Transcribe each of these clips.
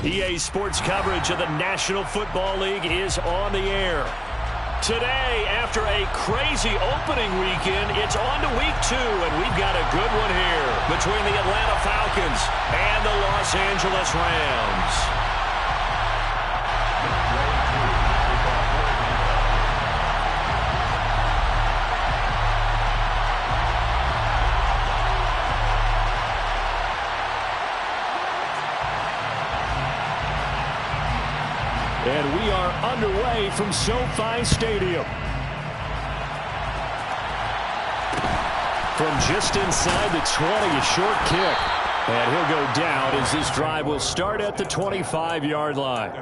EA Sports coverage of the National Football League is on the air. Today, after a crazy opening weekend, it's on to week 2, and we've got a good one here between the Atlanta Falcons and the Los Angeles Rams. And we are underway from SoFi Stadium. From just inside the 20, a short kick. And he'll go down as this drive will start at the 25-yard line.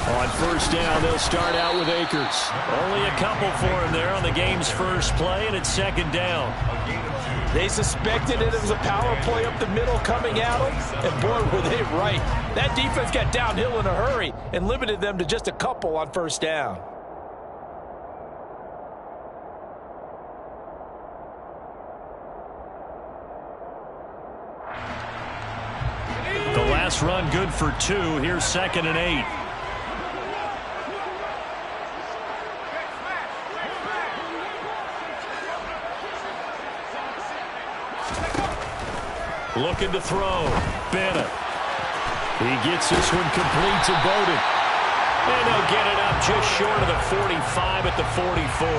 On first down, they'll start out with Akers. Only a couple for him there on the game's first play, and it's second down. They suspected it was a power play up the middle coming at them, and boy, were they right. That defense got downhill in a hurry and limited them to just a couple on first down. The last run good for 2. Here's 2nd and 8. Looking to throw. Bennett. He gets this one complete to Bowden. And they'll get it up just short of the 45 at the 44.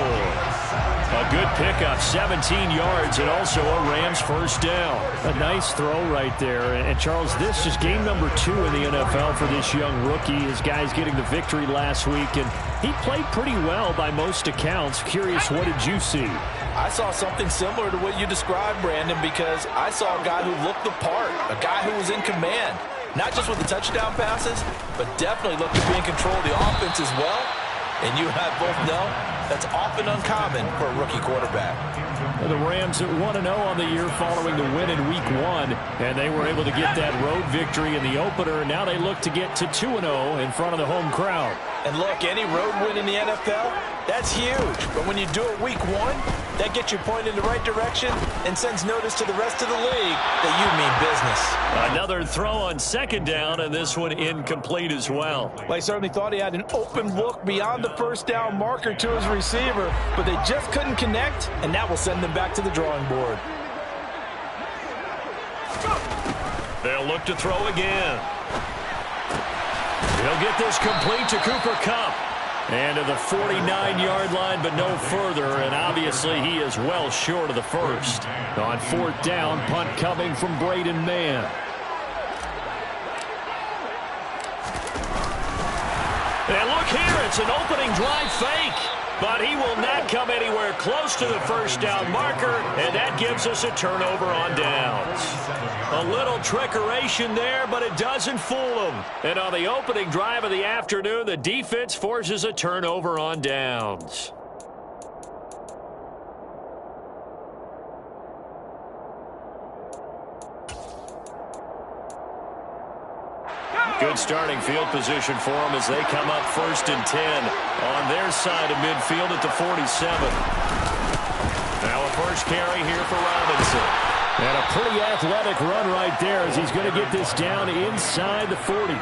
A good pickup, 17 yards, and also a Rams first down. A nice throw right there. And Charles, this is game number 2 in the NFL for this young rookie. His guys getting the victory last week, and he played pretty well by most accounts. Curious, what did you see? I saw something similar to what you described, Brandon, because I saw a guy who looked the part, a guy who was in command, not just with the touchdown passes, but definitely looked to be in control of the offense as well. And you and I both know that's often uncommon for a rookie quarterback. The Rams at 1-0 on the year following the win in Week 1, and they were able to get that road victory in the opener. Now they look to get to 2-0 in front of the home crowd. And look, any road win in the NFL, that's huge. But when you do it Week 1, that gets you pointed in the right direction and sends notice to the rest of the league that you mean business. Another throw on second down, and this one incomplete as well. Well, I certainly thought he had an open look beyond the first down marker to his receiver, but they just couldn't connect, and that will send them back to the drawing board. They'll look to throw again. He'll get this complete to Cooper Kupp. And to the 49-yard line, but no further. And obviously he is well short of the first. On 4th down, punt coming from Braden Mann. And look here, it's an opening drive fake. But he will not come anywhere close to the first down marker, and that gives us a turnover on downs. A little trickeration there, but it doesn't fool him. And on the opening drive of the afternoon, the defense forces a turnover on downs. Good starting field position for them as they come up 1st and 10 on their side of midfield at the 47. Now a first carry here for Robinson. And a pretty athletic run right there as he's going to get this down inside the 40.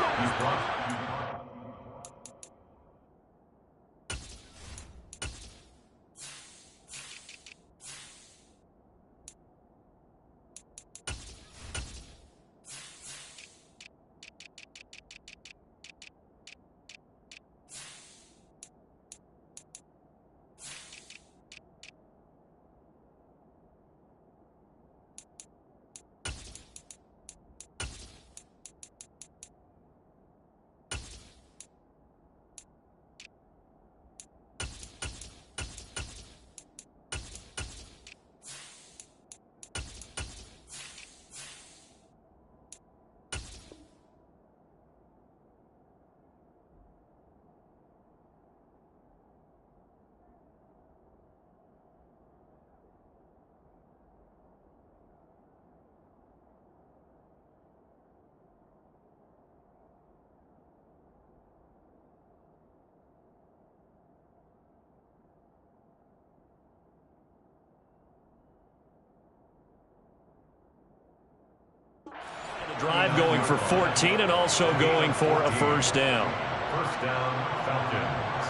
going for 14 and also going for a first down. First down, Falcons.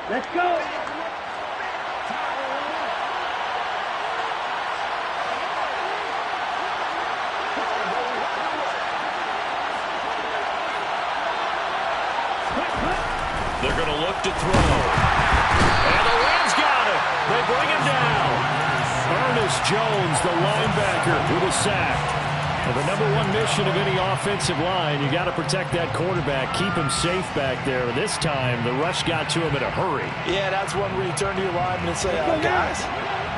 Let's go. They're going to look to throw. And the Rams got it. They bring him down. Ernest Jones, the linebacker, with a sack. Well, the number one mission of any offensive line, you got to protect that quarterback, keep him safe back there. This time, the rush got to him in a hurry. Yeah, that's one where you turn to your lineman and say, guys,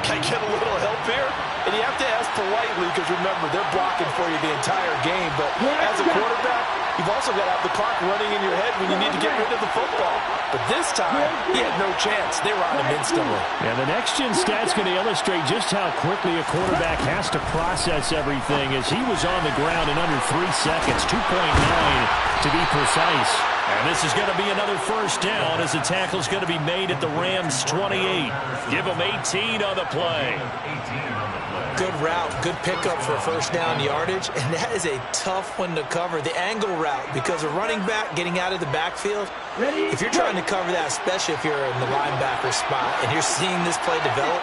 can I get a little help here? And you have to ask politely because, remember, they're blocking for you the entire game. But as a quarterback, you've also got to have the clock running in your head when you need to get rid of the football. But this time, he had no chance. They were on him instantly. Yeah, the next-gen stat's going to illustrate just how quickly a quarterback has to process everything, as he was on the ground in under 3 seconds, 2.9 to be precise. And this is going to be another first down as the tackle's going to be made at the Rams' 28. Give them 18 on the play. Good route, good pickup for first down yardage, and that is a tough one to cover. The angle route, because a running back getting out of the backfield, if you're trying to cover that, especially if you're in the linebacker spot and you're seeing this play develop,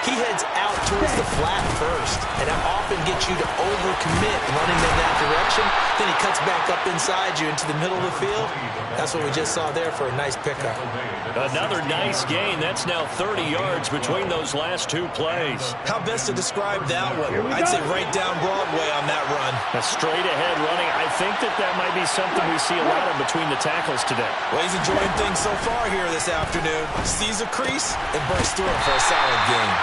he heads out towards the flat first, and that often gets you to overcommit running in that direction. Then he cuts back up inside you into the middle of the field. That's what we just saw there for a nice pickup. Another nice gain. That's now 30 yards between those last two plays. How best to describe that one? I'd say right down Broadway on that run. A straight-ahead running. I think that might be something we see a lot of between the tackles today. Well, he's enjoying things so far here this afternoon. Sees a crease and bursts through it for a solid gain.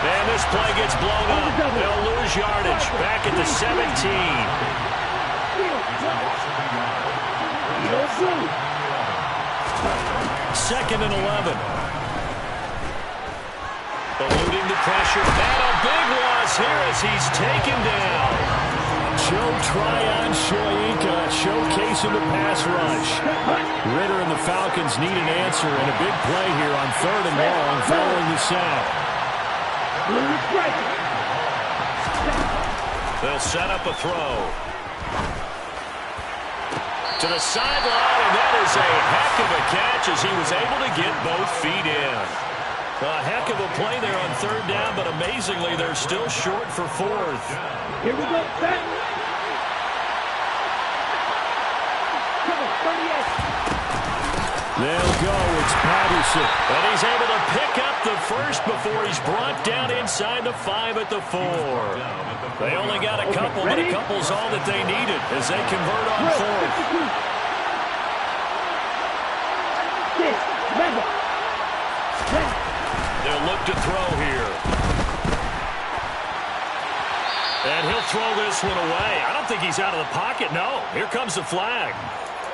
And this play gets blown up. They'll lose yardage. Back at the 17. Second and 11. Eluding the pressure. And a big loss here as he's taken down. Joe Tryon Shoyinka showcasing the pass rush. Ritter and the Falcons need an answer, and a big play here on 3rd and long following the sack. They'll set up a throw. To the sideline, and that is a heck of a catch as he was able to get both feet in. A heck of a play there on 3rd down, but amazingly, they're still short for 4th. Here we go, set. Come on, 38. They'll go. It's Patterson. And he's able to pick up the first before he's brought down inside the 5 at the 4. They only got a couple, but a couple's all that they needed as they convert on 4th. They'll look to throw here. And he'll throw this one away. I don't think he's out of the pocket. No, here comes the flag.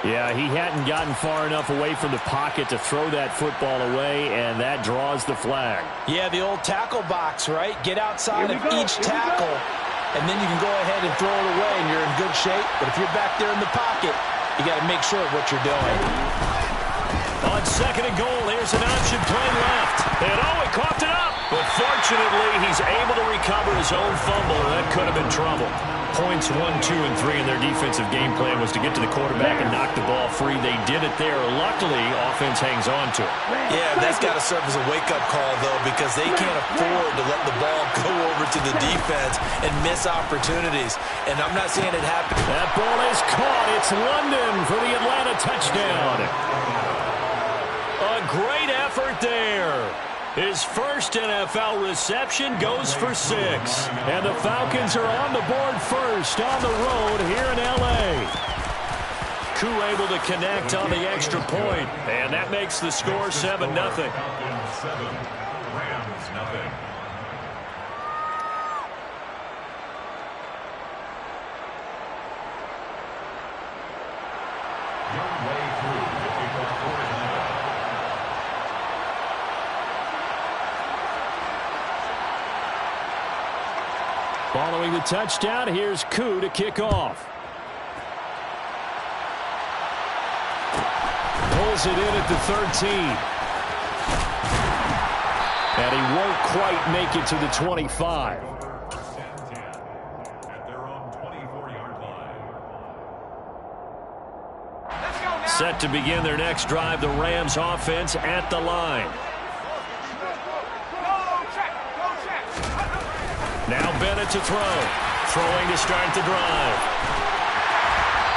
Yeah, he hadn't gotten far enough away from the pocket to throw that football away, and that draws the flag. Yeah, the old tackle box, right? Get outside of each tackle, and then you can go ahead and throw it away, and you're in good shape. But if you're back there in the pocket, you got to make sure of what you're doing. On 2nd and goal, here's an option play left. And he coughed it up. But fortunately, he's able to recover his own fumble, and that could have been trouble. Points 1, 2, and 3 in their defensive game plan was to get to the quarterback and knock the ball free. They did it there. Luckily, offense hangs on to it. Yeah, that's got to serve as a wake-up call, though, because they can't afford to let the ball go over to the defense and miss opportunities. And I'm not seeing it happen. That ball is caught. It's London for the Atlanta touchdown. A great effort there. His first NFL reception goes for 6. And the Falcons are on the board first on the road here in L.A. Gotw able to connect on the extra point, and that makes the score 7-0. Rams 0. Your way through the kickoff quarter. Following the touchdown, here's Gotw to kick off. Pulls it in at the 13. And he won't quite make it to the 25. Set to begin their next drive, the Rams offense at the line. Now Bennett to throw. Throwing to start the drive.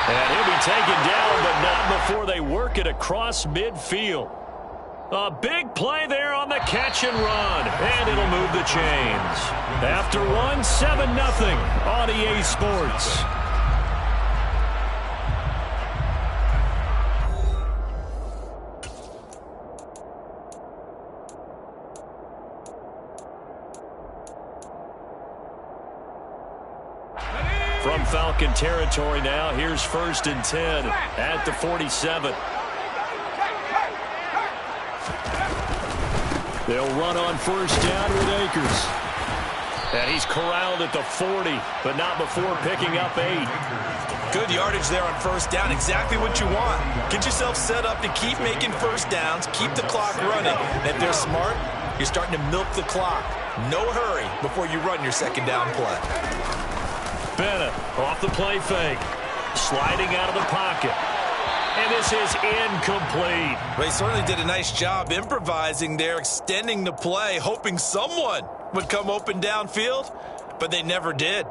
And he'll be taken down, but not before they work it across midfield. A big play there on the catch and run, and it'll move the chains. After one, 7-0 on EA Sports. From Falcon territory now, here's 1st and 10 at the 47. They'll run on 1st down with Akers. And he's corralled at the 40, but not before picking up 8. Good yardage there on 1st down, exactly what you want. Get yourself set up to keep making 1st downs, keep the clock running. And if they're smart, you're starting to milk the clock. No hurry before you run your 2nd down play. Bennett off the play fake. Sliding out of the pocket. And this is incomplete. Well, he certainly did a nice job improvising there, extending the play, hoping someone would come open downfield, but they never did.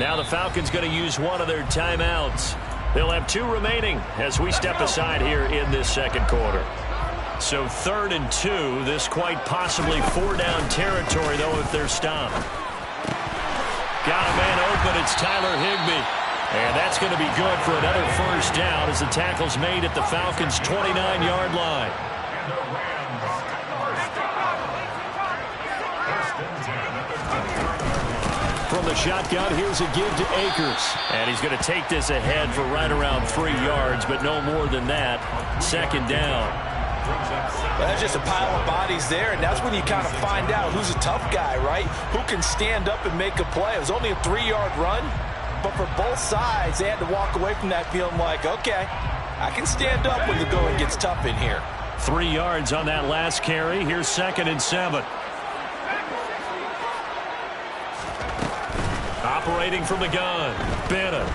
Now the Falcons going to use one of their timeouts. They'll have 2 remaining as we step aside here in this 2nd quarter. So 3rd and 2. This quite possibly 4-down territory, though, if they're stopped. Got a man open. It's Tyler Higbee. And that's going to be good for another 1st down as the tackle's made at the Falcons' 29-yard line. From the shotgun, here's a give to Akers. And he's going to take this ahead for right around 3 yards, but no more than that. 2nd down. Well, that's just a pile of bodies there, and that's when you kind of find out who's a tough guy, right? Who can stand up and make a play. It was only a 3-yard run, but for both sides, they had to walk away from that feeling like, okay, I can stand up when the going gets tough in here. 3 yards on that last carry. Here's 2nd and 7. Operating from the gun, Bennett.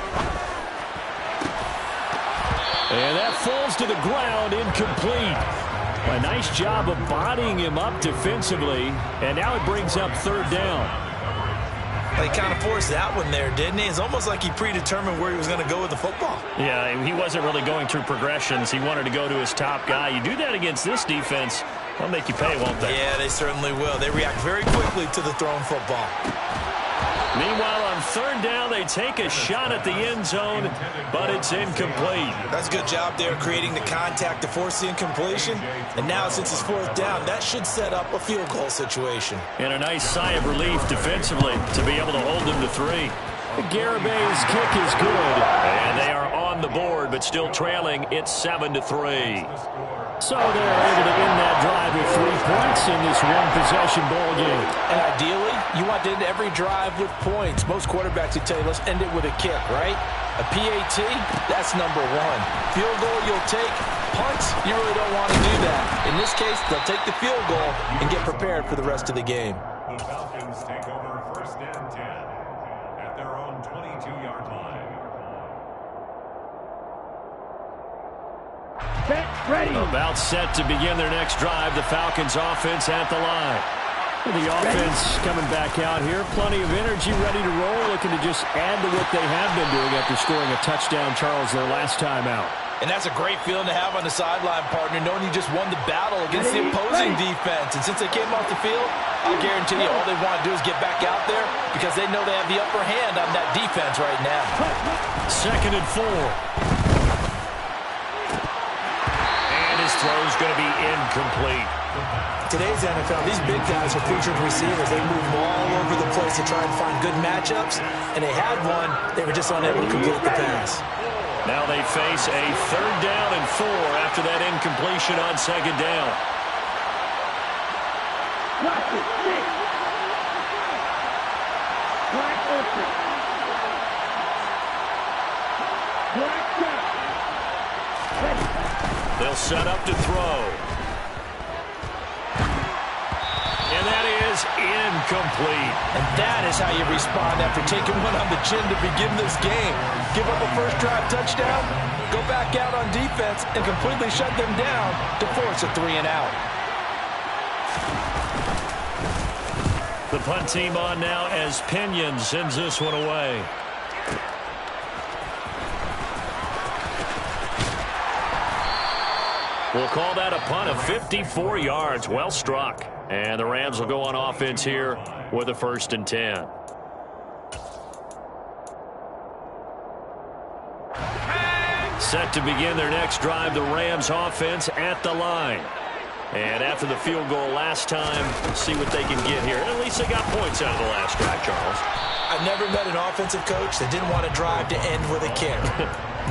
And that falls to the ground, incomplete. A nice job of bodying him up defensively, and now it brings up 3rd down. He kind of forced that one there, didn't he? It's almost like he predetermined where he was going to go with the football. Yeah, he wasn't really going through progressions. He wanted to go to his top guy. You do that against this defense, they'll make you pay, won't they? Yeah, they certainly will. They react very quickly to the thrown football. Meanwhile, on 3rd down, they take a shot at the end zone, but it's incomplete. That's a good job there, creating the contact to force the incompletion. And now, since it's 4th down, that should set up a field goal situation. And a nice sigh of relief defensively to be able to hold them to 3. Garabay's kick is good, and they are on the board, but still trailing. It's 7-3. So they're able to end that drive with 3 points in this one-possession ball game. And ideally, you want to end every drive with points. Most quarterbacks would tell you, let's end it with a kick, right? A PAT, that's number 1. Field goal you'll take. Punts, you really don't want to do that. In this case, they'll take the field goal and get prepared for the rest of the game. The Falcons take over 1st and 10 at their own 22-yard line. Set, ready. About set to begin their next drive. The Falcons offense at the line. The offense coming back out here. Plenty of energy, ready to roll, looking to just add to what they have been doing after scoring a touchdown, Charles, their last time out. And that's a great feeling to have on the sideline, partner, knowing you just won the battle against the opposing defense. And since they came off the field, I'll guarantee you all they want to do is get back out there because they know they have the upper hand on that defense right now. 2nd and 4. His throw's going to be incomplete. Today's NFL, these big guys are featured receivers. They move all over the place to try and find good matchups, and they had one. They were just unable to complete the pass. Now they face a 3rd down and 4 after that incompletion on 2nd down. Watch it, 6. Black open. Black shot. They'll set up to throw. And that is incomplete. And that is how you respond after taking one on the chin to begin this game. Give up a first drive touchdown, go back out on defense, and completely shut them down to force a 3-and-out. The punt team on now as Pinion sends this one away. We'll call that a punt of 54 yards. Well struck. And the Rams will go on offense here with a 1st and 10. Set to begin their next drive, the Rams offense at the line. And after the field goal last time, see what they can get here. At least they got points out of the last drive, Charles. I've never met an offensive coach that didn't want to drive to end with a kick.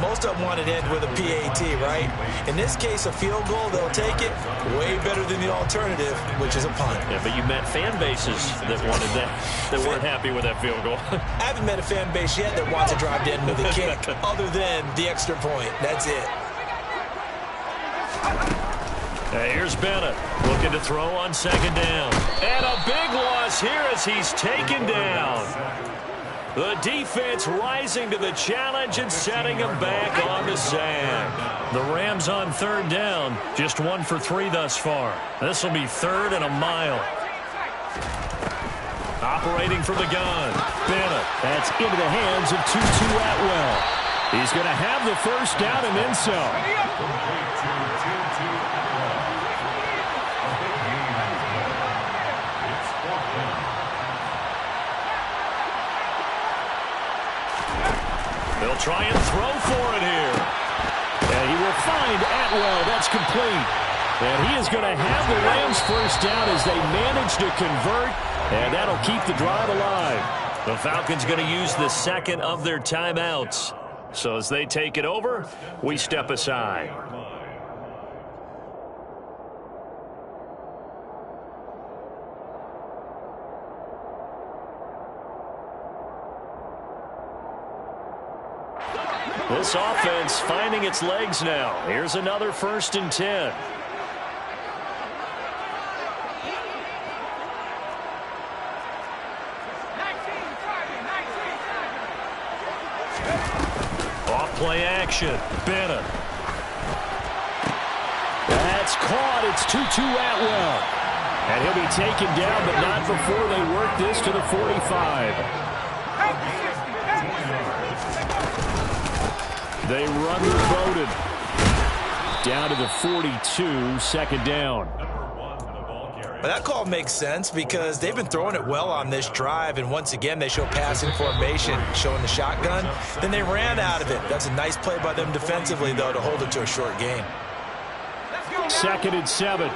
Most of them want it to end with a PAT, right? In this case, a field goal, they'll take it. Way better than the alternative, which is a punt. Yeah, but you met fan bases that wanted that, that weren't happy with that field goal. I haven't met a fan base yet that wants to drive to end with a kick, other than the extra point. That's it. Here's Bennett looking to throw on 2nd down. And a big loss here as he's taken down. The defense rising to the challenge and setting him back on the sand. The Rams on 3rd down, just 1 for 3 thus far. This will be 3rd and a mile. Operating from the gun, Bennett. That's into the hands of Tutu Atwell. He's going to have the 1st down and then some. They'll try and throw for it here. And he will find Atwell. That's complete. And he is going to have the Rams 1st down as they manage to convert. And that'll keep the drive alive. The Falcons going to use the 2nd of their timeouts. So as they take it over, we step aside. This offense finding its legs now. Here's another 1st and 10. Off-play action. Bennett. That's caught. It's Tutu Atwell. And he'll be taken down, but not before they work this to the 45. They run reloaded. Down to the 42, 2nd down. But that call makes sense because they've been throwing it well on this drive, and once again they show passing formation, showing the shotgun. Then they ran out of it. That's a nice play by them defensively, though, to hold it to a short game. 2nd and 7.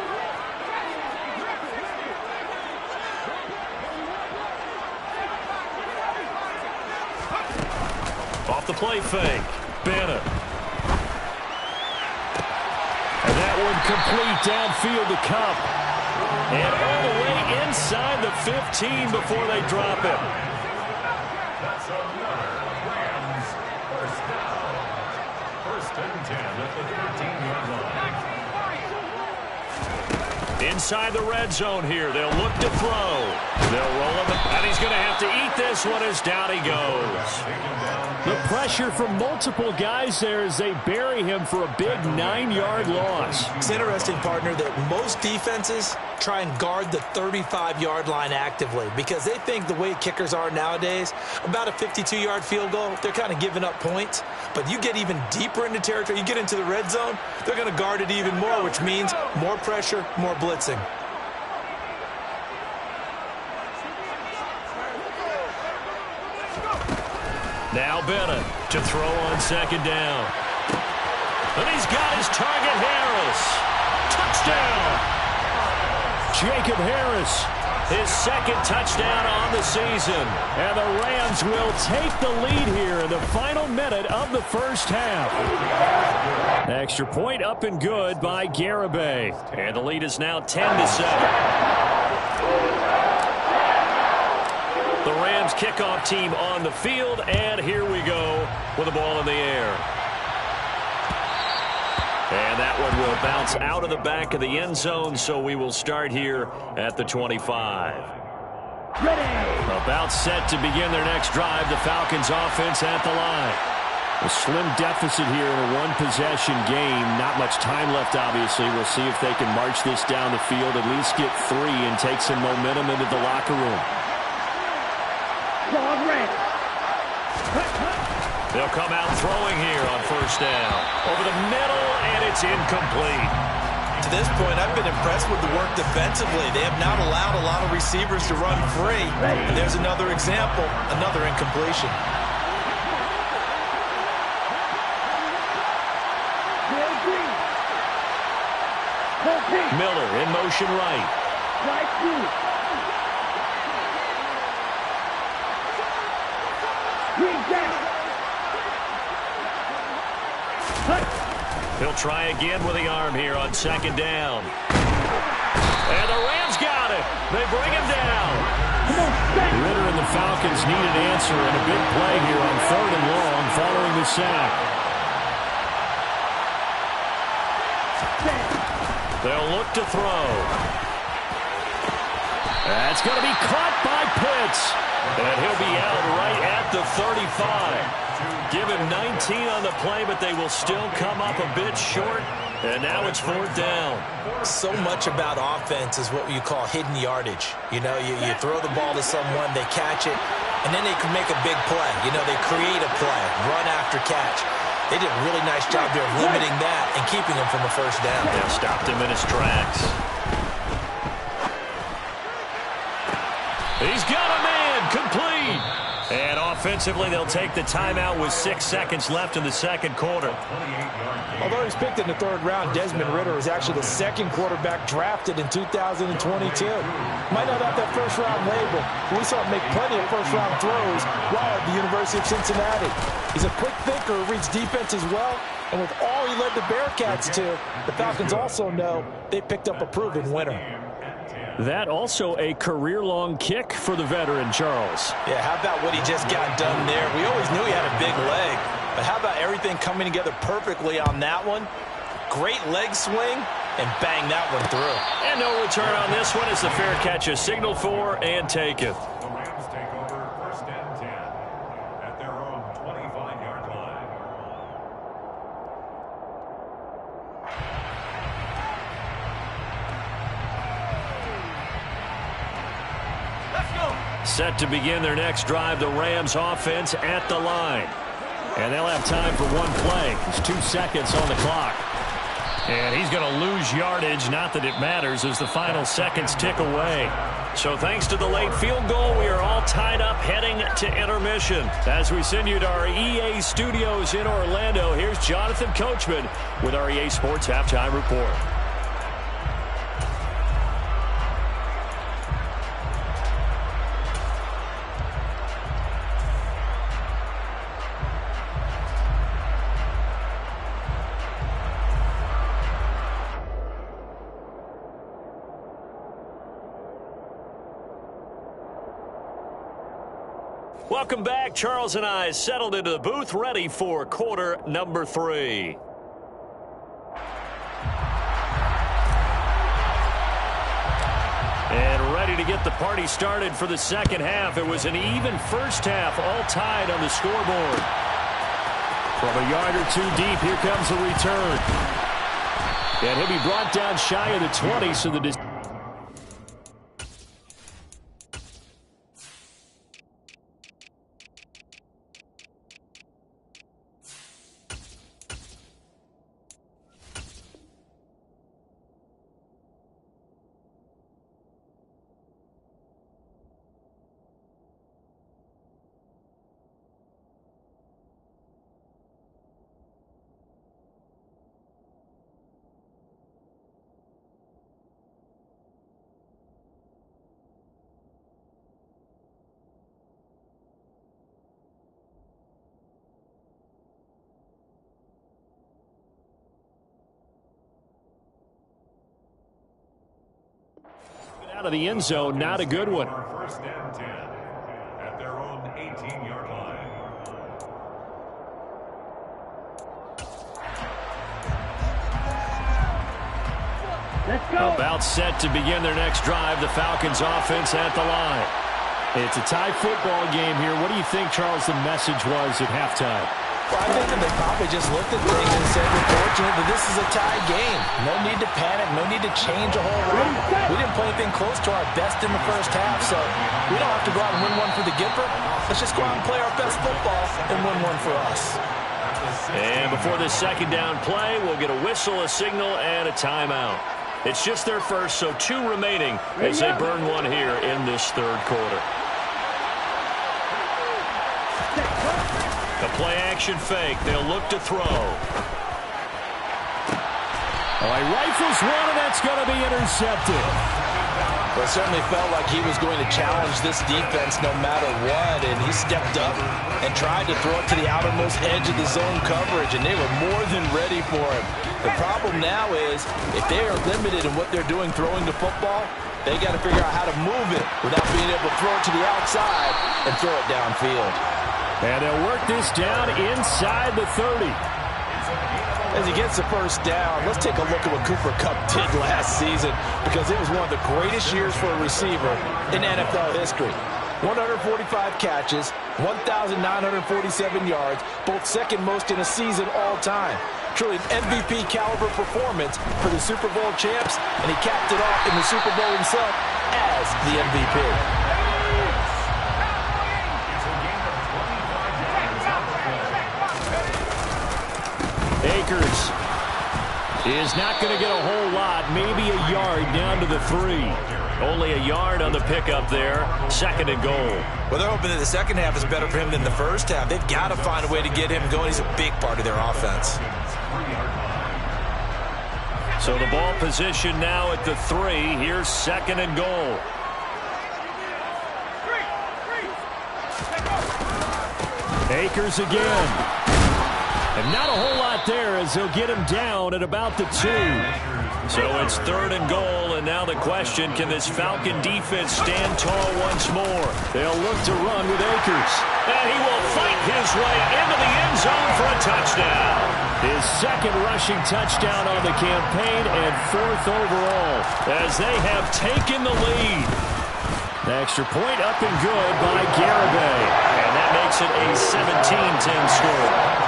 Off the play fake. Bennett. And that one complete downfield to Cup. And all the way inside the 15 before they drop it. That's a Rams 1st down. 1st and 10 at the 13-yard line. Inside the red zone here. They'll look to throw. They'll roll him. And he's going to have to eat this one as down he goes. The pressure from multiple guys there as they bury him for a big 9-yard loss. It's interesting, partner, that most defenses try and guard the 35-yard line actively because they think the way kickers are nowadays, about a 52-yard field goal, they're kind of giving up points. But you get even deeper into territory, you get into the red zone, they're going to guard it even more, which means more pressure, more blitzing. Now Bennett to throw on 2nd down. And he's got his target, Harris. Touchdown! Jacob Harris. His 2nd touchdown on the season. And the Rams will take the lead here in the final minute of the 1st half. Extra point up and good by Garibay. And the lead is now 10-7. The Rams kickoff team on the field, and here we go with the ball in the air. And that one will bounce out of the back of the end zone, so we will start here at the 25. Ready. About set to begin their next drive. The Falcons offense at the line. A slim deficit here in a one-possession game. Not much time left, obviously. We'll see if they can march this down the field, at least get 3, and take some momentum into the locker room. Dog red. They'll come out throwing here on first down. Over the middle, and it's incomplete. To this point, I've been impressed with the work defensively. They have not allowed a lot of receivers to run free. And there's another example, another incompletion. Miller in motion right. Right two. Green down. He'll try again with the arm here on second down. And the Rams got it. They bring him down. Ritter and the Falcons need an answer, and a big play here on 3rd and long following the sack. They'll look to throw. That's going to be caught by Pitts. And he'll be out right at the 35. Give him 19 on the play, but they will still come up a bit short. And now it's 4th down. So much about offense is what you call hidden yardage. You know, you throw the ball to someone, they catch it, and then they can make a big play. You know, they create a play, run after catch. They did a really nice job there of limiting that and keeping him from a first down. They stopped him in his tracks. He's got a man, complete. And offensively, they'll take the timeout with 6 seconds left in the second quarter. Although he's picked in the 3rd round, Desmond Ritter is actually the 2nd quarterback drafted in 2022. Might not have that first-round label, but we saw him make plenty of first-round throws while at the University of Cincinnati. He's a quick thinker who reads defense as well, and with all he led the Bearcats to, the Falcons also know they picked up a proven winner. That also a career-long kick for the veteran, Charles. Yeah, how about what he just got done there? We always knew he had a big leg, but how about everything coming together perfectly on that one? Great leg swing, and bang that one through. And no return on this one as the fair catch is signaled for and taken. The Rams take over 1st and 10 at their own 25-yard line. Set to begin their next drive, the Rams offense at the line. And they'll have time for one play. There's 2 seconds on the clock. And he's going to lose yardage, not that it matters, as the final seconds tick away. So thanks to the late field goal, we are all tied up heading to intermission. As we send you to our EA studios in Orlando, here's Jonathan Coachman with our EA Sports Halftime Report. Welcome back. Charles and I settled into the booth, ready for quarter number 3. And ready to get the party started for the second half. It was an even first half, all tied on the scoreboard. From a yard or 2 deep, here comes the return. And he'll be brought down shy of the 20, so the out of the end zone, not a good one. 1st and 10 at their own 18-yard line. Let's go. About set to begin their next drive. The Falcons offense at the line. It's a tie football game here. What do you think, Charles, the message was at halftime? Well, I think that they probably just looked at things and said, we're fortunate that this is a tie game. No need to panic. No need to change a whole lot. We didn't play anything close to our best in the first half, so we don't have to go out and win one for the Gipper. Let's just go out and play our best football and win one for us. And before this second down play, we'll get a whistle, a signal, and a timeout. It's just their first, so 2 remaining as they burn one here in this third quarter. The play-action fake. They'll look to throw. Oh, he rifles one, and that's going to be intercepted. Well, it certainly felt like he was going to challenge this defense no matter what, and he stepped up and tried to throw it to the outermost edge of the zone coverage, and they were more than ready for him. The problem now is if they are limited in what they're doing throwing the football, they got to figure out how to move it without being able to throw it to the outside and throw it downfield. And they'll work this down inside the 30. As he gets the first down, let's take a look at what Cooper Kupp did last season, because it was one of the greatest years for a receiver in NFL history. 145 catches, 1,947 yards, both second most in a season all time. Truly an MVP caliber performance for the Super Bowl champs, and he capped it off in the Super Bowl himself as the MVP. Akers is not going to get a whole lot, maybe a yard down to the 3. Only a yard on the pickup there. 2nd and goal. Well, they're hoping that the second half is better for him than the first half. They've got to find a way to get him going. He's a big part of their offense. So the ball position now at the 3. Here's 2nd and goal. Akers again. And not a whole lot there as they'll get him down at about the 2. So it's 3rd and goal, and now the question, can this Falcon defense stand tall once more? They'll look to run with Akers. And he will fight his way into the end zone for a touchdown. His 2nd rushing touchdown on the campaign and 4th overall as they have taken the lead. The extra point up and good by Garibay. And that makes it a 17-10 score.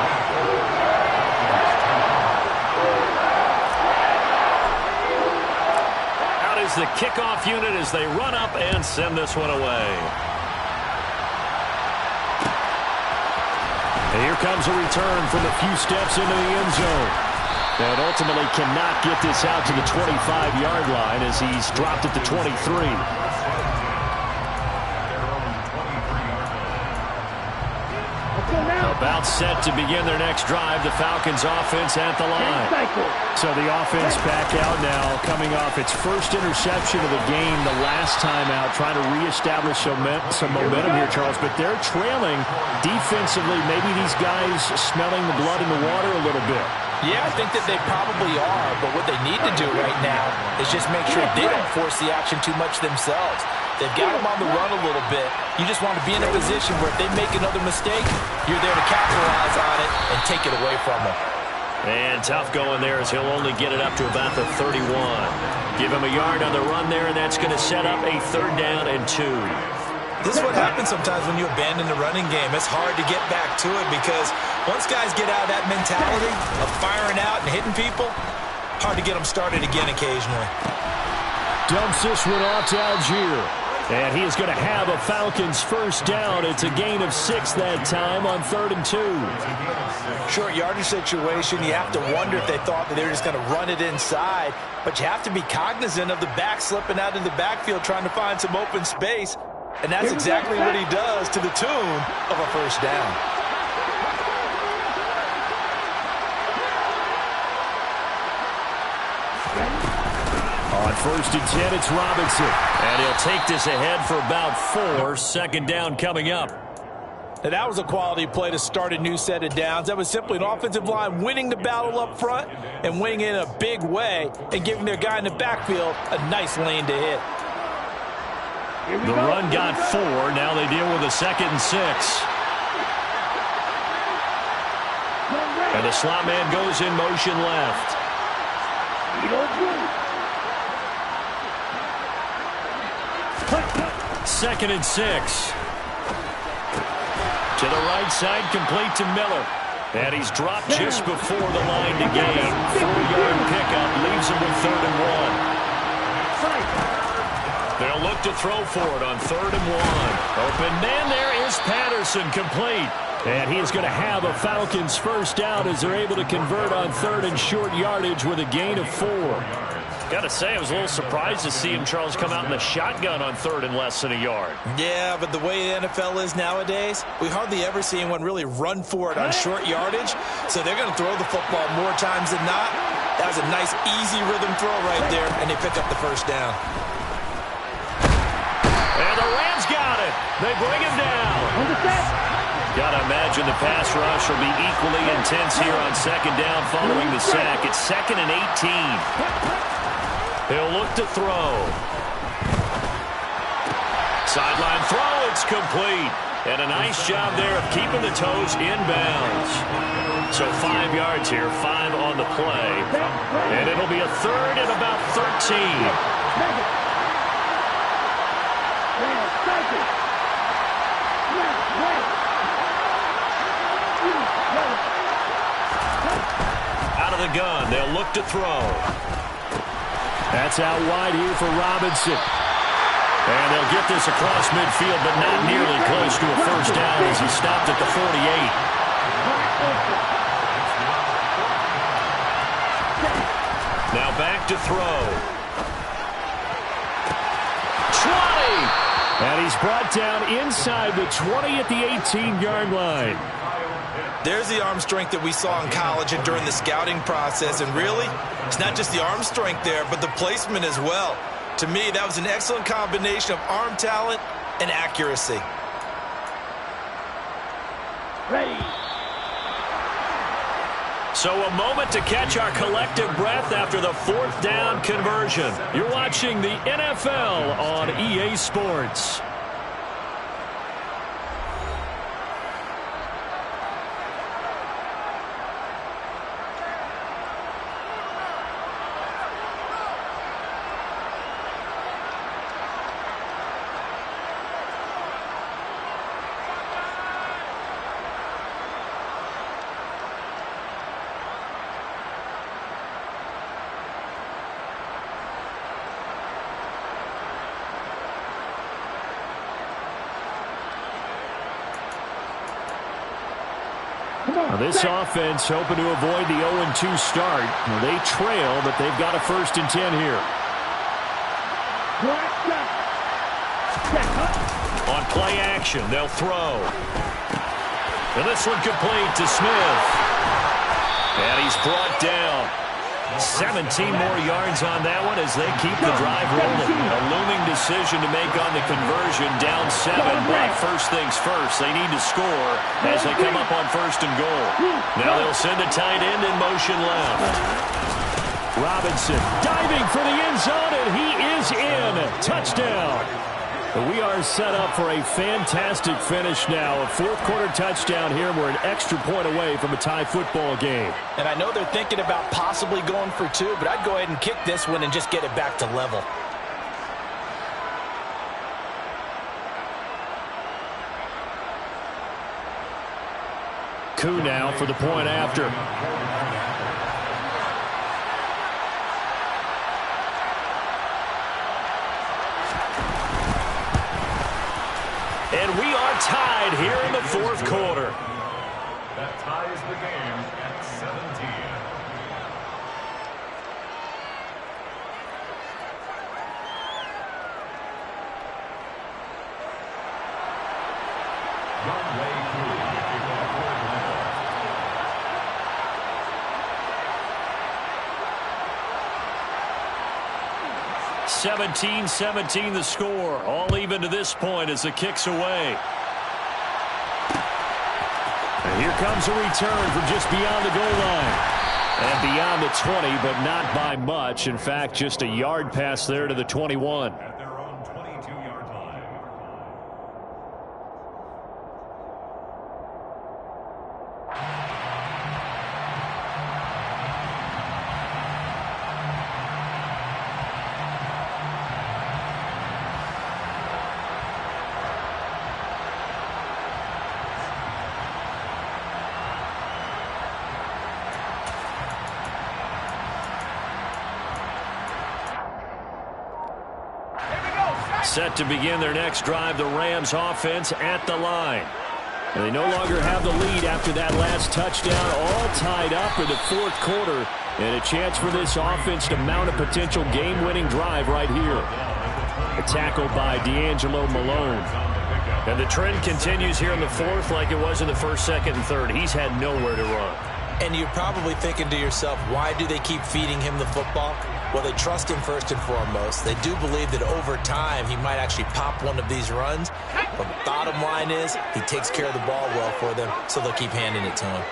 The kickoff unit as they run up and send this one away. And here comes a return from a few steps into the end zone. And ultimately cannot get this out to the 25-yard line as he's dropped at the 23. About set to begin their next drive. The Falcons offense at the line. So the offense back out now, coming off its first interception of the game the last time out, trying to reestablish some momentum here, Charles. But they're trailing defensively. Maybe these guys smelling the blood in the water a little bit. Yeah, I think that they probably are, but what they need to do right now is just make sure they don't force the action too much themselves. They've got them on the run a little bit. You just want to be in a position where if they make another mistake, you're there to capitalize on it and take it away from them. And tough going there as he'll only get it up to about the 31. Give him a yard on the run there, and that's going to set up a 3rd down and 2. This is what happens sometimes when you abandon the running game. It's hard to get back to it because once guys get out of that mentality of firing out and hitting people, hard to get them started again occasionally. Dumps this one off to Algier. And he is going to have a Falcons first down. It's a gain of 6 that time on 3rd and 2. Short yardage situation. You have to wonder if they thought that they were just going to run it inside. But you have to be cognizant of the back slipping out in the backfield trying to find some open space. And that's exactly what he does to the tune of a first down. On 1st and 10, it's Robinson. And he'll take this ahead for about 4. 2nd down coming up. Now that was a quality play to start a new set of downs. That was simply an offensive line winning the battle up front and winning in a big way and giving their guy in the backfield a nice lane to hit. The run got 4. Now they deal with a 2nd and 6. And the slot man goes in motion left. 2nd and 6. To the right side, complete to Miller. And he's dropped just before the line to gain. 4-yard pickup leaves him with 3rd and 1. They'll look to throw for it on 3rd and 1. Open man there is Patterson, complete. And he is going to have a Falcons first down as they're able to convert on 3rd and short yardage with a gain of 4. Got to say, I was a little surprised to see him, Charles, come out in the shotgun on 3rd and less than a yard. Yeah, but the way the NFL is nowadays, we hardly ever see anyone really run for it on short yardage. So they're going to throw the football more times than not. That was a nice, easy rhythm throw right there, and they pick up the first down. And the Rams got it. They bring him down. Got to imagine the pass rush will be equally intense here on 2nd down following the sack. It's 2nd and 18. He'll look to throw. Sideline throw, it's complete. And a nice job there of keeping the toes inbounds. So 5 yards here, 5 on the play. And it'll be a 3rd and about 13. Out of the gun, they'll look to throw. That's out wide here for Robinson. And they'll get this across midfield, but not nearly close to a first down as he stopped at the 48. Now back to throw. 20! And he's brought down inside the 20 at the 18-yard line. There's the arm strength that we saw in college and during the scouting process. And really, it's not just the arm strength there, but the placement as well. To me, that was an excellent combination of arm talent and accuracy. Ready. So a moment to catch our collective breath after the 4th down conversion. You're watching the NFL on EA Sports. Now this offense hoping to avoid the 0-2 start. Well, they trail, but they've got a 1st and 10 here. On play action, they'll throw. And this one complete to Smith. And he's brought down. 17 more yards on that one as they keep the drive rolling. A looming decision to make on the conversion, down 7. But first things first, they need to score as they come up on 1st and goal. Now they'll send a tight end in motion left. Robinson diving for the end zone, and he is in. Touchdown. We are set up for a fantastic finish now. A 4th-quarter touchdown here. We're an extra point away from a tie football game. And I know they're thinking about possibly going for 2, but I'd go ahead and kick this one and just get it back to level. Coup now for the point after. And we are tied here in the 4th quarter. That ties the game at 17. Runway crew, kickoff order. 17-17 the score. All even to this point as the kick's away. And here comes a return from just beyond the goal line. And beyond the 20, but not by much. In fact, just a yard pass there to the 21. At their own 22-yard line. Set to begin their next drive, the Rams offense at the line. And they no longer have the lead after that last touchdown, all tied up in the fourth quarter. And a chance for this offense to mount a potential game-winning drive right here. A tackle by D'Angelo Malone. And the trend continues here in the fourth like it was in the first, second, and third. He's had nowhere to run. And you're probably thinking to yourself, why do they keep feeding him the football? Well, they trust him first and foremost. They do believe that over time he might actually pop one of these runs. But bottom line is he takes care of the ball well for them, so they'll keep handing it to him.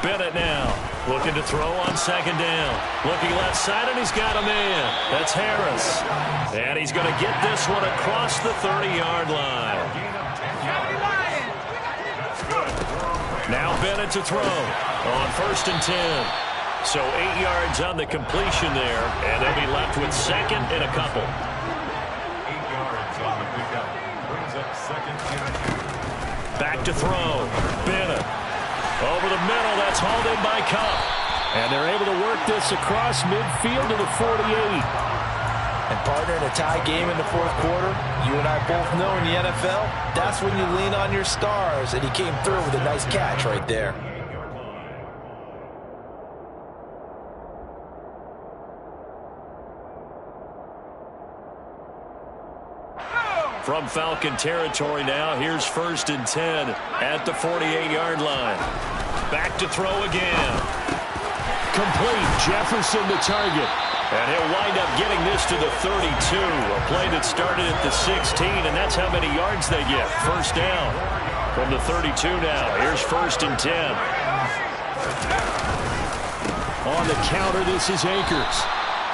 Bennett now looking to throw on second down. Looking left side, and he's got a man. That's Harris. And he's going to get this one across the 30-yard line. Now Bennett to throw on 1st and 10. So 8 yards on the completion there, and they'll be left with second and a couple. 8 yards on the pickup. Brings up second and 2. Back to throw. Bennett. Over the middle, that's hauled in by Cup. And they're able to work this across midfield to the 48. And partner, in a tie game in the fourth quarter, you and I both know in the NFL, that's when you lean on your stars. And he came through with a nice catch right there. From Falcon territory now, here's 1st and 10 at the 48-yard line. Back to throw again. Complete. Jefferson the target. And he'll wind up getting this to the 32. A play that started at the 16, and that's how many yards they get. First down from the 32 now. Here's 1st and 10. On the counter, this is Akers.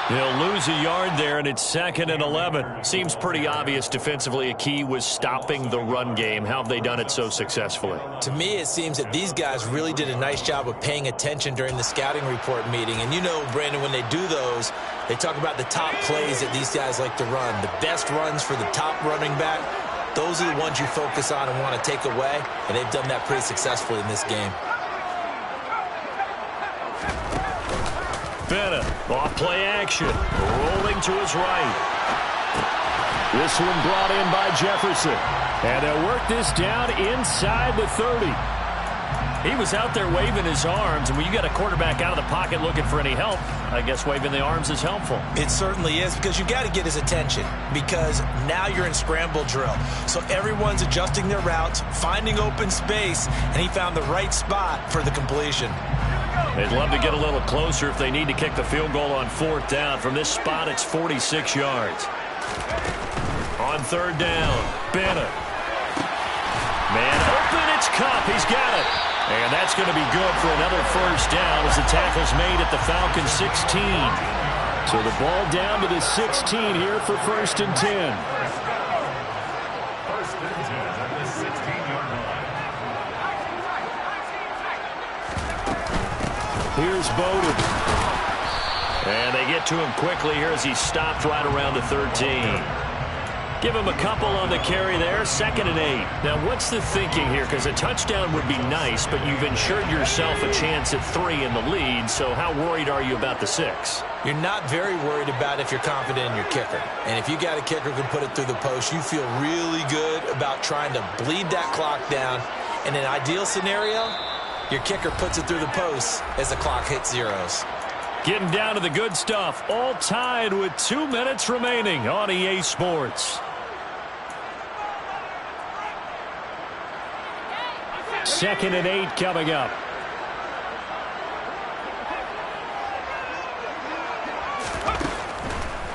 He'll lose a yard there, and it's 2nd and 11. Seems pretty obvious defensively a key was stopping the run game. How have they done it so successfully? To me, it seems that these guys really did a nice job of paying attention during the scouting report meeting. And you know, Brandon, when they do those, they talk about the top plays that these guys like to run. The best runs for the top running back, those are the ones you focus on and want to take away. And they've done that pretty successfully in this game. Bennett, off play action, rolling to his right. This one brought in by Jefferson. And they'll work this down inside the 30. He was out there waving his arms, and when you got a quarterback out of the pocket looking for any help, I guess waving the arms is helpful. It certainly is, because you got to get his attention, because now you're in scramble drill. So everyone's adjusting their routes, finding open space, and he found the right spot for the completion. They'd love to get a little closer if they need to kick the field goal on 4th down. From this spot, it's 46 yards. On 3rd down, Bennett. Man open, it's Cup. He's got it. And that's going to be good for another first down as the tackle's made at the Falcons 16. So the ball down to the 16 here for 1st and 10. 1st and 10 at the 16-yard line. Here's Bowden. And they get to him quickly here as he stopped right around the 13. Give him a couple on the carry there, 2nd and 8. Now, what's the thinking here? Because a touchdown would be nice, but you've ensured yourself a chance at 3 in the lead, so how worried are you about the 6? You're not very worried about if you're confident in your kicker. And if you got a kicker who can put it through the post, you feel really good about trying to bleed that clock down. In an ideal scenario, your kicker puts it through the post as the clock hits zeros. Getting down to the good stuff, all tied with 2 minutes remaining on EA Sports. 2nd and 8 coming up.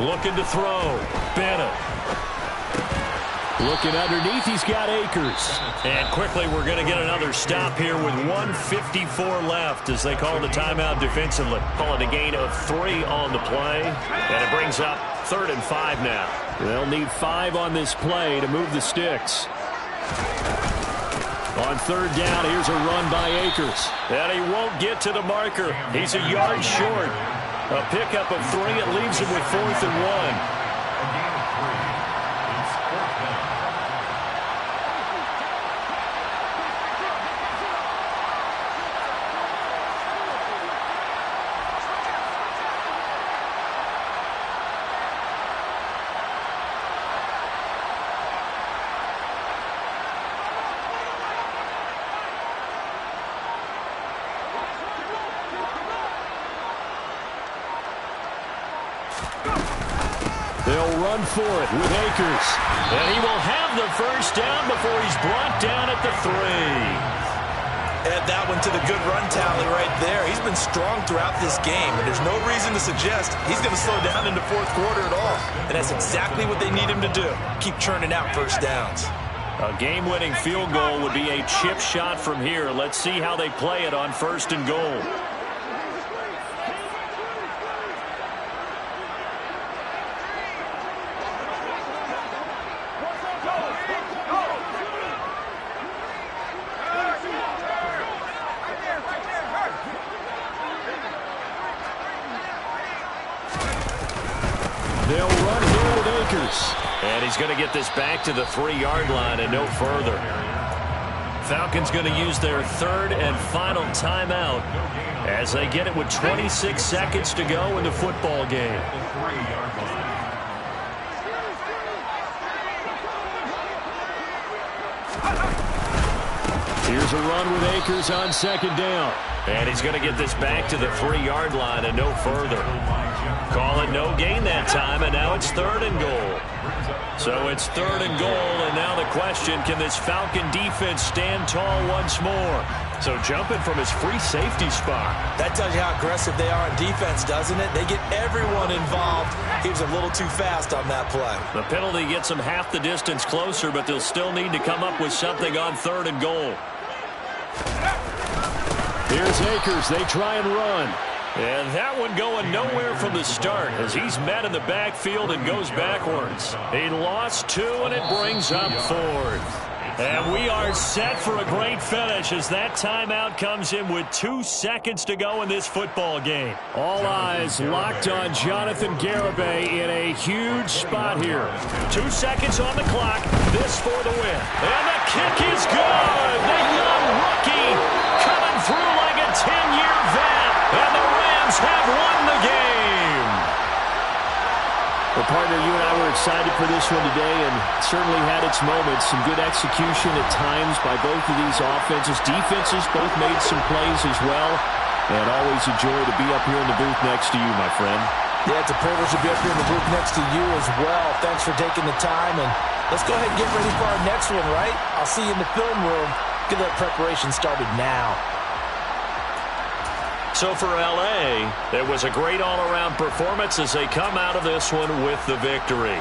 Looking to throw. Bennett. Looking underneath, he's got Akers. And quickly, we're going to get another stop here with 1:54 left as they call the timeout defensively. Calling a gain of 3 on the play. And it brings up 3rd and 5 now. They'll need 5 on this play to move the sticks. On 3rd down, here's a run by Akers. And he won't get to the marker. He's a yard short. A pickup of 3. It leaves him with 4th and 1. They'll run for it with Akers. And he will have the first down before he's brought down at the 3. Add that one to the good run tally right there. He's been strong throughout this game, and there's no reason to suggest he's going to slow down in the fourth quarter at all. And that's exactly what they need him to do. Keep churning out first downs. A game-winning field goal would be a chip shot from here. Let's see how they play it on 1st and goal. They'll run here with Akers. And he's going to get this back to the 3-yard line and no further. Falcons going to use their 3rd and final timeout as they get it with 26 seconds to go in the football game. Here's a run with Akers on 2nd down. And he's going to get this back to the 3-yard line and no further. Call it no gain that time, and now it's 3rd and goal. So it's 3rd and goal, and now the question, can this Falcon defense stand tall once more? So jumping from his free safety spot. That tells you how aggressive they are on defense, doesn't it? They get everyone involved. He was a little too fast on that play. The penalty gets them half the distance closer, but they'll still need to come up with something on 3rd and goal. Here's Akers. They try and run. And that one going nowhere from the start as he's met in the backfield and goes backwards. He lost 2, and it brings up 4th. And we are set for a great finish as that timeout comes in with 2 seconds to go in this football game. All eyes locked on Jonathan Garibay in a huge spot here. 2 seconds on the clock. This for the win. And the kick is good. The young rookie coming through like a 10-year vet. And the Rams have won the game. Well, partner, you and I were excited for this one today, and certainly had its moments. Some good execution at times by both of these offenses. Defenses both made some plays as well. And always a joy to be up here in the booth next to you, my friend. Yeah, it's a privilege to be up here in the booth next to you as well. Thanks for taking the time, and let's go ahead and get ready for our next one, right? I'll see you in the film room. Get that preparation started now. So for L.A., it was a great all-around performance as they come out of this one with the victory.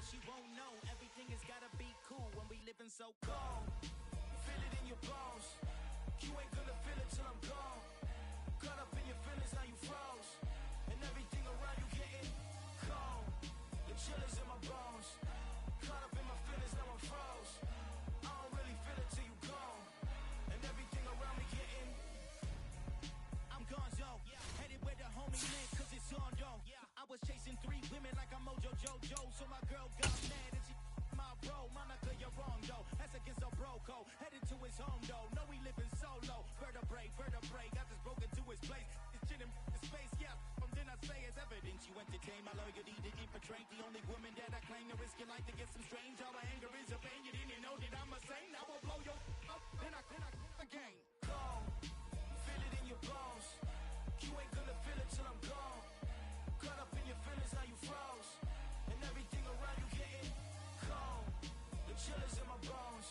but she won't know. Everything has gotta be cool when we living so cold. Feel it in your bones. You ain't gonna feel it till I'm gone. Caught up in your feelings, now you froze. And everything around you getting cold. The chill is in my bones. Caught up in my feelings, now I'm froze. I don't really feel it till you gone. And everything around me getting I'm gonzo, headed where the homie live, cause it's on though. I was chasing 3 women like I'm Mojo Jojo, so my girl got mad and she my bro. Monica, you're wrong though, that's against a bro code. Headed to his home though, know we living solo. Vertebrae, got this broken to his place. This shit in space, yeah. From then I say it's evidence you entertain my loyalty to infiltrate. The only woman that I claim to risk your life to get some strange. All my anger is a pain, you didn't know that I'm a saint. I will blow your up, then I again. Go. Feel it in your bones. You ain't gonna feel it till I'm gone. Caught up in your feelings, now you froze. And everything around you getting cold. The chill is in my bones.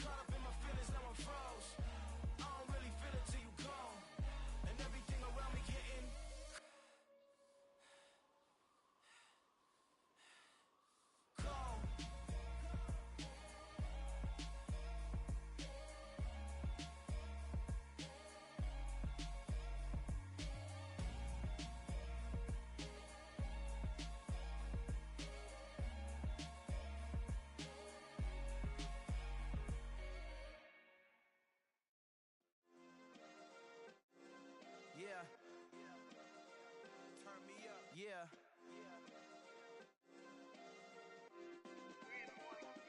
Caught up in my feelings, now I'm froze. I don't really feel it till you gone. And everything around me getting cold. Yeah. Turn me up. Yeah.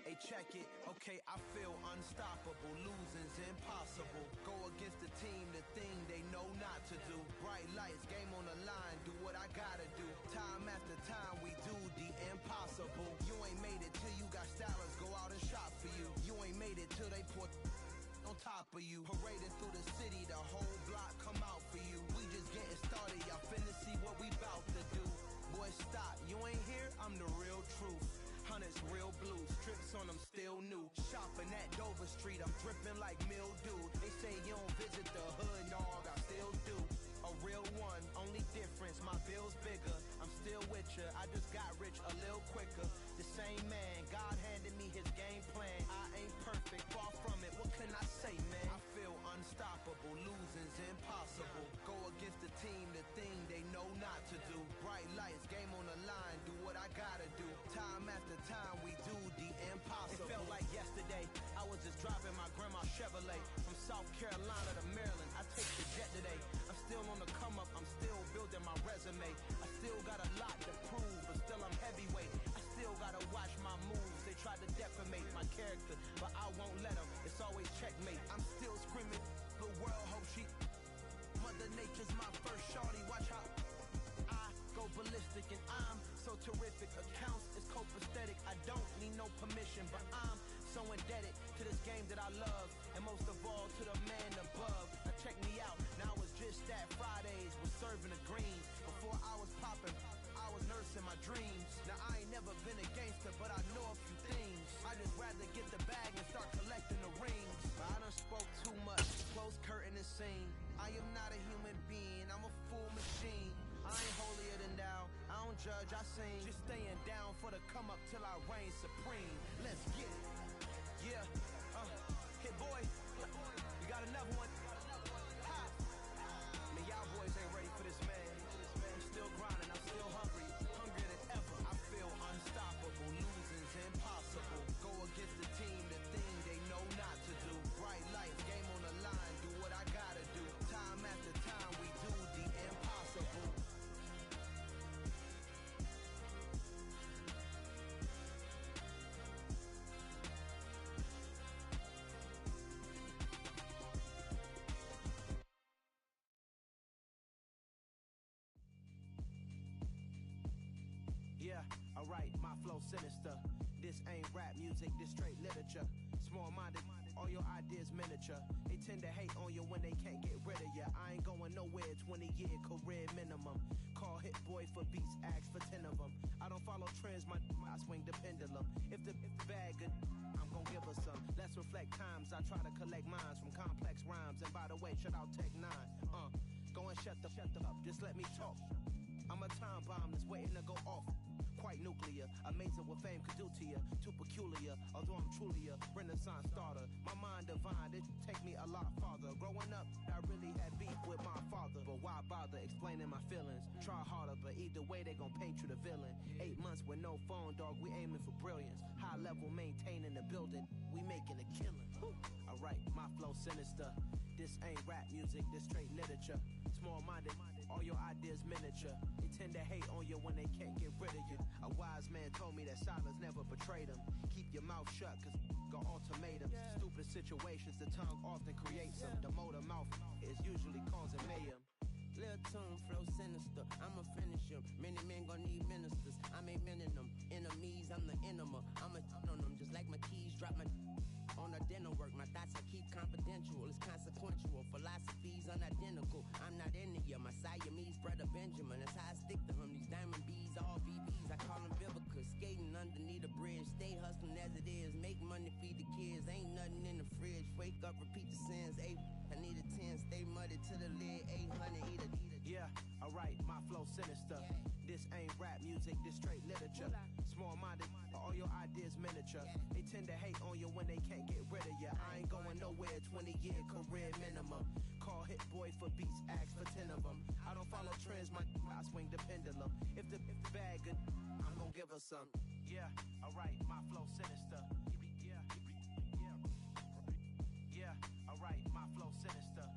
Hey, check it. Okay, I feel unstoppable. Losing's impossible. Go against the team, the thing they know not to do. Bright lights, game on the line. Do what I gotta do. Time after time, we do the impossible. You ain't made it till you got stylers go out and shop for you. You ain't made it till they put on top of you. Parading through the city, the whole block come out for you. We just getting started, y'all finna see what we bout to do. Boy, stop, you ain't here, I'm the real truth. Hunters, real blues, trips on them still new. Shopping at Dover Street, I'm dripping like mildew. They say you don't visit the hood, dog, I still do. A real one, only difference, my bill's bigger. I'm still with ya, I just got rich a little quicker. The same man, God handed me his game plan. I ain't perfect, far from it, what can I say, man? I feel unstoppable, losing's impossible. Go against the team, the thing they know not to do. Bright lights, game on the line, do what I gotta do. Time after time, we do the impossible. It felt like yesterday, I was just driving my grandma's Chevrolet. From South Carolina to Maryland, I take the jet today. I'm still on the come up, I'm still building my resume. I still got a lot to prove, but still I'm heavyweight. I still gotta watch my moves. They tried to defamate my character, but I won't let them. It's always checkmate. I'm still screaming, the world hope she. Mother Nature's my first shorty. Watch how I go ballistic, and I'm so terrific. Accounts is copacetic. I don't need no permission, but I'm so indebted to this game that I love, and most of all to the man above. Now check me out, now I was just at Fridays, was serving the greens. Before I was popping, I was nursing my dreams. Now I ain't never been a gangster, but I know a few things. I just rather get the bag and start collecting the rings. But I done spoke too much, close curtain and scene. I am not a human being, I'm a full machine. I ain't holier than thou, I don't judge, I sing. Just staying down for the come up till I reign supreme. Let's get it. Yeah, hit boy, you got another one. Ha! Man, y'all boys ain't ready for this, man. I'm still grinding, I'm still hungry, hungrier than ever. I feel unstoppable, losing's impossible. Go against the team, the thing they know not to do. Bright lights, game on the line, do what I gotta do. Time after time, we do the impossible. Yeah, alright, my flow sinister. This ain't rap music, this straight literature. Small-minded, all your ideas miniature. They tend to hate on you when they can't get rid of you. I ain't going nowhere, 20-year career minimum. Call Hit Boy for beats, ask for 10 of them. I don't follow trends, I swing the pendulum. If the bag good, I'm gon' give her some. Let's reflect times, I try to collect minds from complex rhymes. And by the way, shout out Tech 9. Go and shut the up, just let me talk. I'm a time bomb that's waiting to go off. Quite nuclear. nuclear. Amazing what fame could do to you. Too peculiar, although I'm truly a Renaissance starter. My mind divine, it take me a lot farther. Growing up, I really had beef with my father. But why bother explaining my feelings? Try harder, but either way they gon' paint you the villain. 8 months with no phone, dog, we aiming for brilliance. High level maintaining the building, we making a killing. Alright, my flow sinister. This ain't rap music, this straight literature. Small-minded, all your ideas miniature. They tend to hate on you when they can't get rid of you. A wise man told me that silence never betrayed him. Keep your mouth shut, cause got ultimatums. Stupid situations, the tongue often creates them. The motor mouth is usually causing mayhem. Lil' tune, flow sinister, I'ma finish him. Many men gon' need ministers, I'm ain't mending them. Enemies, I'm the enema, I'ma on them. Just like my keys, drop my on the dinner work. My thoughts I keep confidential, it's consequential. Philosophies unidentical, I'm not into you. My Siamese brother Benjamin, that's how I stick to him. These diamond bees, all VVs, I call them Vivica. Skating underneath a bridge, stay hustling as it is. Make money, feed the kids, ain't nothing in the fridge. Wake up, repeat the sins, I need a 10, stay muddy to the lid, 800, eat a. Yeah, alright, my flow sinister. This ain't rap music, this straight literature. Small-minded, all your ideas miniature. They tend to hate on you when they can't get rid of you. I ain't going nowhere, 20-year career minimum. Call Hit Boy for beats, ask for 10 of them. I don't follow trends, I swing the pendulum. If the bag good, I'm gonna give her some. Yeah, alright, my flow sinister. Yeah, alright, my flow sinister.